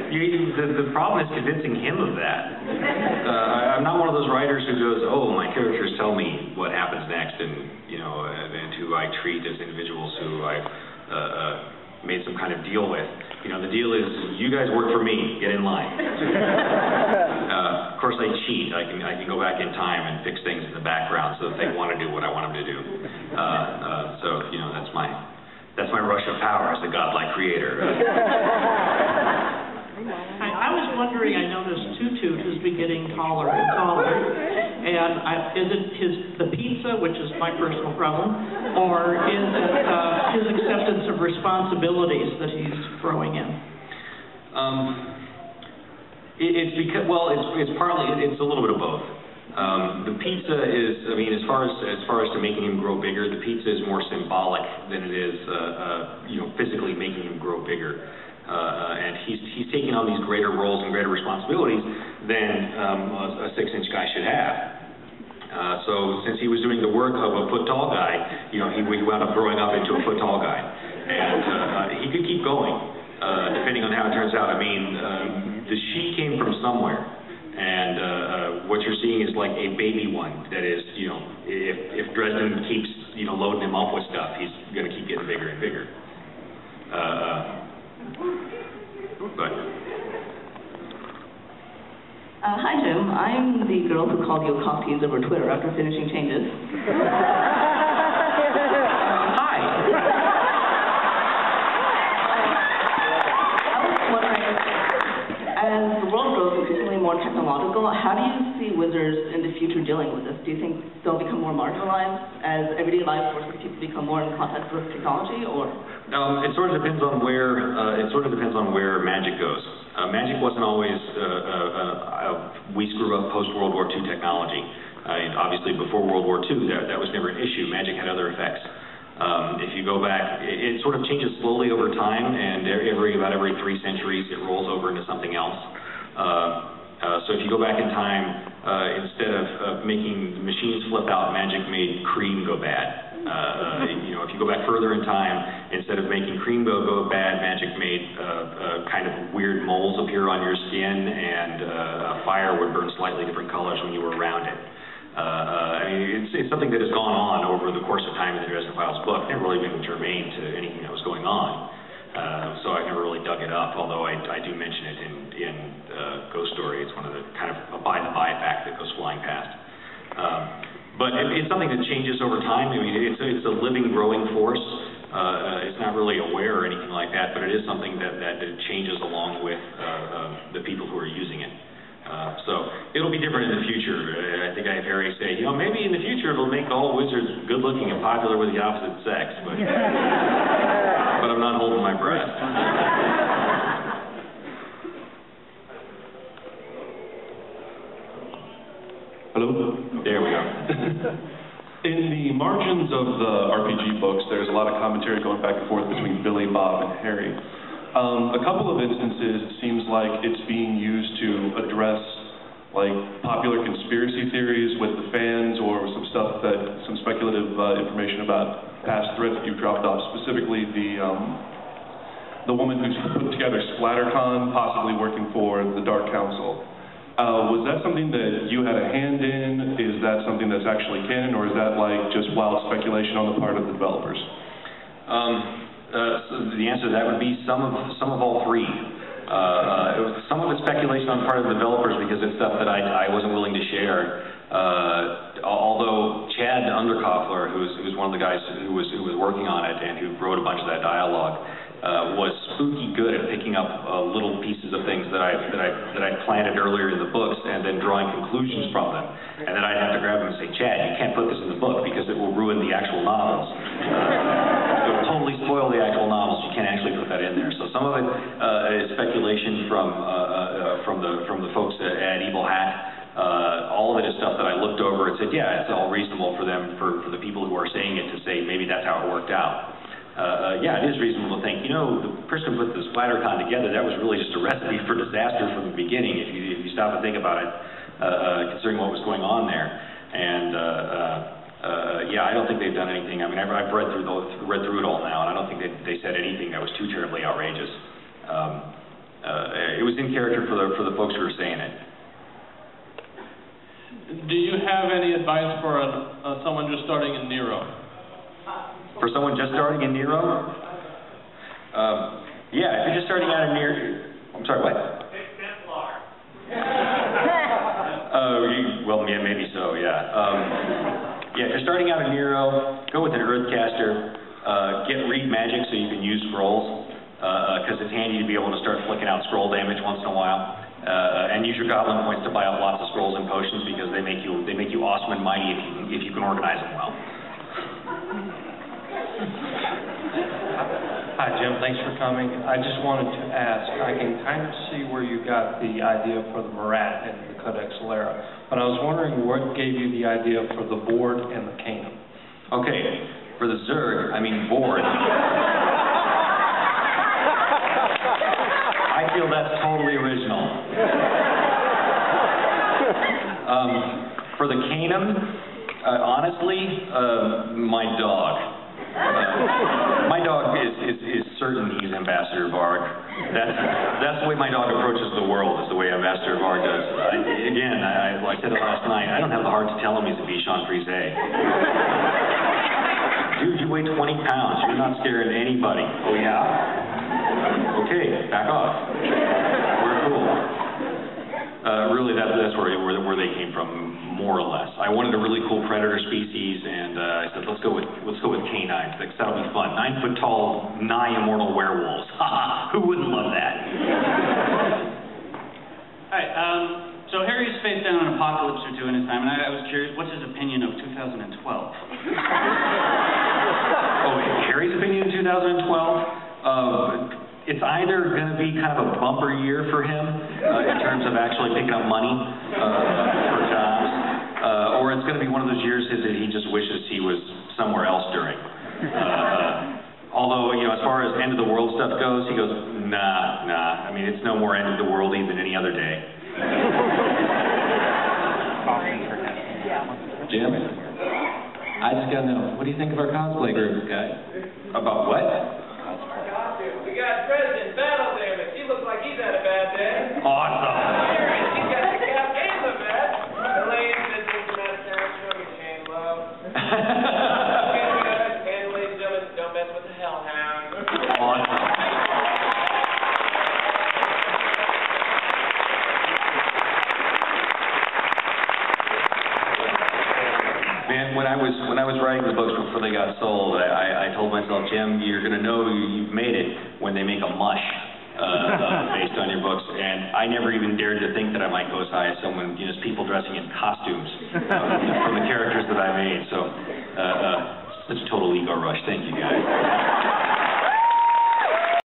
The problem is convincing him of that. I'm not one of those writers who goes, oh, my characters tell me what happens next, and and who I treat as individuals who I've made some kind of deal with. The deal is, you guys work for me, get in line. Of course, I cheat. I can go back in time and fix things in the background so that they want to do what I want them to do. That's my rush of power as a godlike creator. I was wondering, I noticed Toot Toot has been getting taller and taller, and is it the pizza, which is my personal problem, or is it his acceptance of responsibilities that he's throwing in? It's partly, it's a little bit of both. The pizza is, as far as to making him grow bigger, the pizza is more symbolic than it is, physically making him grow bigger. And he's taking on these greater roles and greater responsibilities than a 6-inch guy should have. So since he was doing the work of a foot-tall guy, he wound up growing up into a foot-tall guy. And he could keep going, depending on how it turns out. The sheet came from somewhere. And what you're seeing is like a baby one. That is, if Dresden keeps, loading him up with stuff, he's going to keep getting bigger and bigger. Hi, Jim. I'm the girl who called you a cocktease over Twitter after finishing Changes. Hi. I was wondering, as the world grows increasingly more technological, how do you see wizards in the future dealing with this? Do you think they'll become more marginalized as everyday life forces people become more in contact with technology, or? It sort of depends on where magic goes. Magic wasn't always we screw up post-World War II technology. Obviously, before World War II, that was never an issue. Magic had other effects. If you go back, it sort of changes slowly over time, and about every 3 centuries, it rolls over into something else. So if you go back in time, instead of making machines flip out, magic made cream go bad. If you go back further in time, instead of making cream go bad, magic made kind of weird moles appear on your skin, and fire would burn slightly different colors when you were around it. It's something that has gone on over the course of time in the Dresden Files book, never really been germane to anything that was going on. So I've never really dug it up, although I do mention it in Ghost Story. It's one of the kind of a by-the-by fact that goes flying past. But it's something that changes over time. It's a living, growing force. It's not really aware or anything like that, but it is something that changes along with the people who are using it. So it'll be different in the future. I think I have Harry say, maybe in the future it'll make all wizards good-looking and popular with the opposite sex, but I'm not holding my breath. Hello? There we go. In the margins of the RPG books, there's a lot of commentary going back and forth between Billy, Bob, and Harry. A couple of instances, it seems like it's being used to address popular conspiracy theories with the fans, or some speculative information about past threats that you've dropped off, specifically the woman who's put together SplatterCon, possibly working for the Dark Council. Was that something that you had a hand in? Is that something that's actually canon, or is that just wild speculation on the part of the developers? The answer to that would be some of all three. Some of it's speculation on the part of the developers because it's stuff that I wasn't willing to share. Although Chad Underkoffler, who's one of the guys who was working on it and who wrote a bunch of that dialogue, was spooky good at picking up little pieces of things that I planted earlier in the books and then drawing conclusions from them. And then I'd have to grab him and say, Chad, you can't put this in the book because it will ruin the actual novels. It will totally spoil the actual novels. You can't actually put that in there. So some of it is speculation from the folks at Evil Hat. All of it is stuff that I looked over and said, yeah, it's all reasonable for them, for the people who are saying it to say maybe that's how it worked out. Yeah, it is reasonable to think, the person who put the SplatterCon together, that was really just a recipe for disaster from the beginning, if you stop and think about it, considering what was going on there. And yeah, I don't think they've done anything. I've read through it all now, and I don't think they said anything that was too terribly outrageous. It was in character for the folks who were saying it. Do you have any advice for someone just starting in Nero? For someone just starting in Nero? Yeah, if you're just starting out in Nero, I'm sorry, what? Well, yeah, maybe so, yeah. Yeah, if you're starting out in Nero, go with an Earthcaster. Read magic so you can use scrolls, because it's handy to be able to start flicking out scroll damage once in a while. And use your goblin points to buy up lots of scrolls and potions because they make you awesome and mighty if you can organize them well. Hi, Jim. Thanks for coming. I just wanted to ask, I can kind of see where you got the idea for the Marat and the Codex Alera, but I was wondering what gave you the idea for the board and the Canum? Okay, for the Zerg, board. I feel that's totally original. For the Canum, honestly, my dog. My dog is certain he's Ambassador Varg. That's the way my dog approaches the world, is the way Ambassador Varg does. I said it last night, I don't have the heart to tell him he's a Bichon Frise. Dude, you weigh 20 pounds. You're not scaring anybody. Oh, yeah? Okay, back off. We're cool. Really, that's where they came from, more or less. I wanted a really cool predator species, and I said, let's go with canines. That'll be fun. 9 foot tall, nigh immortal werewolves. Who wouldn't love that? Hi. So Harry's faced down an apocalypse or two in his time, and I was curious, what's his opinion of 2012? Harry's opinion of 2012? It's either going to be kind of a bumper year for him in terms of actually picking up money for jobs, or it's going to be one of those years that he just wishes he was somewhere else during. Although, as far as end of the world stuff goes, he goes, nah. It's no more end of the world than any other day. Jim, I just got to know, what do you think of our cosplay group, guys? About what? We got President Battle there, but he looks like he's had a bad day. Awesome. He's got the cap game of that. The ladies that think about town, show me Shane Love. And ladies and gentlemen, don't mess with the hellhound. Awesome. Man, when I was writing the books before they got sold, I told myself, Jim, you're going to know you've made it when they make a mush based on your books. And I never even dared to think that I might go as high as someone, people dressing in costumes from the characters that I made. So, such a total ego rush. Thank you, guys.